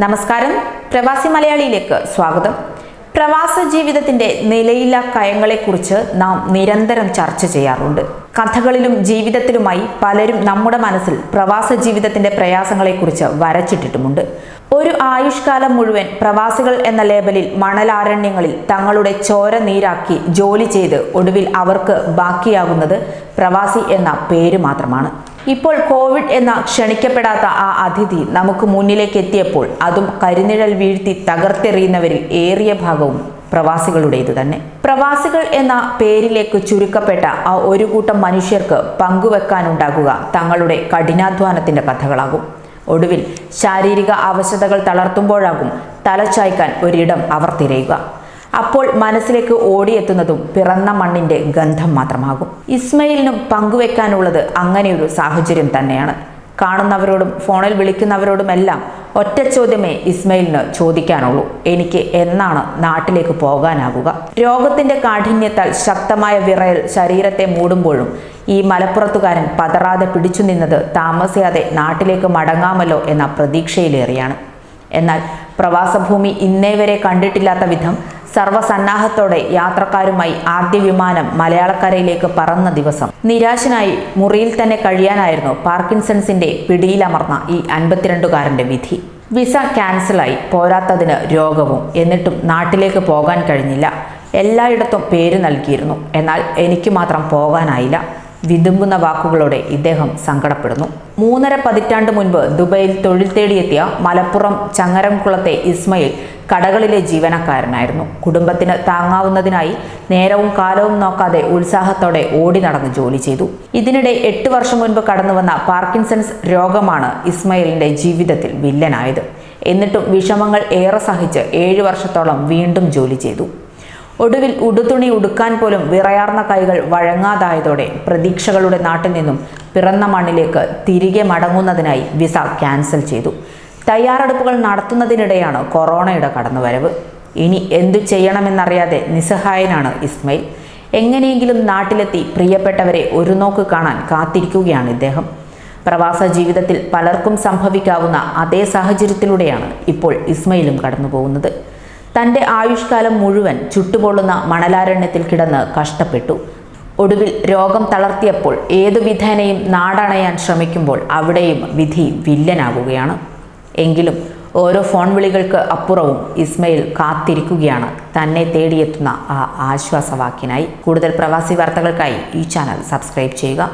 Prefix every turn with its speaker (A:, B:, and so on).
A: നമസ്കാരം, പ്രവാസി മലയാളിയിലേക്ക് സ്വാഗതം. പ്രവാസ ജീവിതത്തിന്റെ നിലയില്ലാ കയങ്ങളെക്കുറിച്ച് നാം നിരന്തരം ചർച്ച ചെയ്യാറുണ്ട്. കഥകളിലും ജീവിതത്തിലുമായി പലരും നമ്മുടെ മനസ്സിൽ പ്രവാസ ജീവിതത്തിന്റെ പ്രയാസങ്ങളെക്കുറിച്ച് വരച്ചിട്ടിട്ടുമുണ്ട്. ഒരു ആയുഷ്കാലം മുഴുവൻ പ്രവാസികൾ എന്ന ലേബലിൽ മണലാരണ്യങ്ങളിൽ തങ്ങളുടെ ചോര നീരാക്കി ജോലി ചെയ്ത് ഒടുവിൽ അവർക്ക് ബാക്കിയാകുന്നത് പ്രവാസി എന്ന പേര് മാത്രമാണ്. ഇപ്പോൾ കോവിഡ് എന്ന ക്ഷണിക്കപ്പെടാത്ത ആ അതിഥി നമുക്ക് മുന്നിലേക്ക് എത്തിയപ്പോൾ അതും കരിനിഴൽ വീഴ്ത്തി തകർത്തെറിയുന്നവരിൽ ഏറിയ ഭാഗവും പ്രവാസികളുടേതു തന്നെ. പ്രവാസികൾ എന്ന പേരിലേക്ക് ചുരുക്കപ്പെട്ട ആ ഒരു കൂട്ടം മനുഷ്യർക്ക് പങ്കുവെക്കാനുണ്ടാകുക തങ്ങളുടെ കഠിനാധ്വാനത്തിന്റെ കഥകളാകും. ഒടുവിൽ ശാരീരിക അവശതകൾ തളർത്തുമ്പോഴാകും തലചായ്ക്കാൻ ഒരിടം അവർ തിരയുക. അപ്പോൾ മനസ്സിലേക്ക് ഓടിയെത്തുന്നതും പിറന്ന മണ്ണിന്റെ ഗന്ധം മാത്രമാകും. ഇസ്മയിലിനും പങ്കുവെക്കാനുള്ളത് അങ്ങനെയൊരു സാഹചര്യം തന്നെയാണ്. കാണുന്നവരോടും ഫോണിൽ വിളിക്കുന്നവരോടുമെല്ലാം ഒറ്റ ചോദ്യമേ ഇസ്മയിലിന് ചോദിക്കാനുള്ളൂ: എനിക്ക് എന്നാണ് നാട്ടിലേക്ക് പോകാനാകുക? രോഗത്തിന്റെ കാഠിന്യത്താൽ ശക്തമായ വിറയൽ ശരീരത്തെ മൂടുമ്പോഴും ഈ മലപ്പുറത്തുകാരൻ പതറാതെ പിടിച്ചു നിന്നത് താമസിയാതെ നാട്ടിലേക്ക് മടങ്ങാമല്ലോ എന്ന പ്രതീക്ഷയിലേറിയാണ്. എന്നാൽ പ്രവാസഭൂമി ഇന്നേ വരെ കണ്ടിട്ടില്ലാത്ത വിധം സർവ്വസന്നാഹത്തോടെ യാത്രക്കാരുമായി ആദ്യ വിമാനം മലയാളക്കരയിലേക്ക് പറന്ന ദിവസം നിരാശനായി മുറിയിൽ തന്നെ കഴിയാനായിരുന്നു പാർക്കിൻസൺസിന്റെ പിടിയിലമർന്ന ഈ 52കാരന്റെ വിധി. വിസ ക്യാൻസലായി, പോരാത്തതിന് രോഗവും. എന്നിട്ടും നാട്ടിലേക്ക് പോകാൻ കഴിഞ്ഞില്ല. എല്ലായിടത്തും പേര് നൽകിയിരുന്നു, എന്നാൽ എനിക്ക് മാത്രം പോകാനായില്ല. വിതുമ്പുന്ന വാക്കുകളോടെ ഇദ്ദേഹം സങ്കടപ്പെടുന്നു. 3.5 പതിറ്റാണ്ട് മുൻപ് ദുബൈയിൽ തൊഴിൽ തേടിയെത്തിയ മലപ്പുറം ചങ്ങരംകുളത്തെ ഇസ്മയിൽ കടകളിലെ ജീവനക്കാരനായിരുന്നു. കുടുംബത്തിന് താങ്ങാവുന്നതിനായി നേരവും കാലവും നോക്കാതെ ഉത്സാഹത്തോടെ ഓടി നടന്ന് ജോലി ചെയ്തു. ഇതിനിടെ 8 വർഷം മുൻപ് കടന്നുവന്ന പാർക്കിൻസൺസ് രോഗമാണ് ഇസ്മയിലിന്റെ ജീവിതത്തിൽ വില്ലനായത്. എന്നിട്ടും വിഷമങ്ങൾ ഏറെ സഹിച്ച് 7 വർഷത്തോളം വീണ്ടും ജോലി ചെയ്തു. ഒടുവിൽ ഉടുതുണി ഉടുക്കാൻ പോലും വിറയാർന്ന കൈകൾ വഴങ്ങാതായതോടെ പ്രതീക്ഷകളുടെ നാട്ടിൽ നിന്നും പിറന്ന മണ്ണിലേക്ക് തിരികെ മടങ്ങുന്നതിനായി വിസ ക്യാൻസൽ ചെയ്തു. തയ്യാറെടുപ്പുകൾ നടത്തുന്നതിനിടെയാണ് കൊറോണയുടെ കടന്നുവരവ്. ഇനി എന്തു ചെയ്യണമെന്നറിയാതെ നിസ്സഹായനാണ് ഇസ്മയിൽ. എങ്ങനെയെങ്കിലും നാട്ടിലെത്തി പ്രിയപ്പെട്ടവരെ ഒരു നോക്ക് കാണാൻ കാത്തിരിക്കുകയാണ് ഇദ്ദേഹം. പ്രവാസ ജീവിതത്തിൽ പലർക്കും സംഭവിക്കാവുന്ന അതേ സാഹചര്യത്തിലൂടെയാണ് ഇപ്പോൾ ഇസ്മയിലും കടന്നുപോകുന്നത്. തൻ്റെ ആയുഷ്കാലം മുഴുവൻ ചുട്ടുപൊള്ളുന്ന മണലാരണ്യത്തിൽ കിടന്ന് കഷ്ടപ്പെട്ടു. ഒടുവിൽ രോഗം തളർത്തിയപ്പോൾ ഏതു വിധേനയും നാടണയാൻ ശ്രമിക്കുമ്പോൾ അവിടെയും വിധി വില്ലനാകുകയാണ്. എങ്കിലും ഓരോ ഫോൺ വിളികൾക്ക് അപ്പുറവും ഇസ്മയിൽ കാത്തിരിക്കുകയാണ് തന്നെ തേടിയെത്തുന്ന ആ ആശ്വാസവാക്കിനായി. കൂടുതൽ പ്രവാസി വാർത്തകൾക്കായി ഈ ചാനൽ സബ്സ്ക്രൈബ് ചെയ്യുക.